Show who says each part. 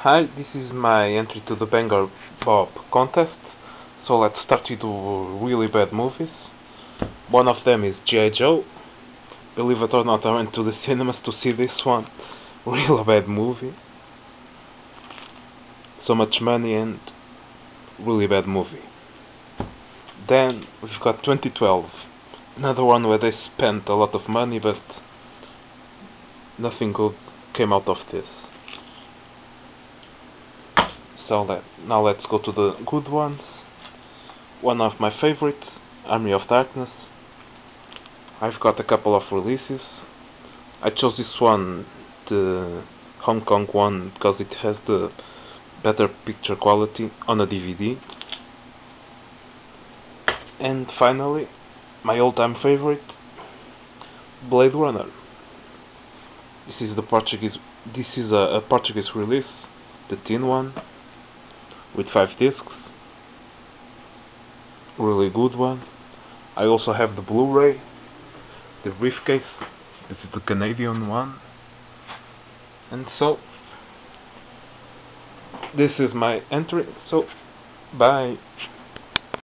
Speaker 1: Hi, this is my entry to the Bangor Bob contest. So let's start with really bad movies. One of them is G.I. Joe. Believe it or not, I went to the cinemas to see this one. Real bad movie. So much money and really bad movie. Then we've got 2012. Another one where they spent a lot of money but nothing good came out of this. Now let's go to the good ones. One of my favorites, Army of Darkness. I've got a couple of releases. I chose this one, the Hong Kong one, because it has the better picture quality on a DVD. And finally, my all-time favorite, Blade Runner. This is the Portuguese. This is a Portuguese release, the tin one, with 5 discs. Really good one. I also have the Blu-ray, the briefcase. This is the Canadian one. And so, this is my entry. So, bye.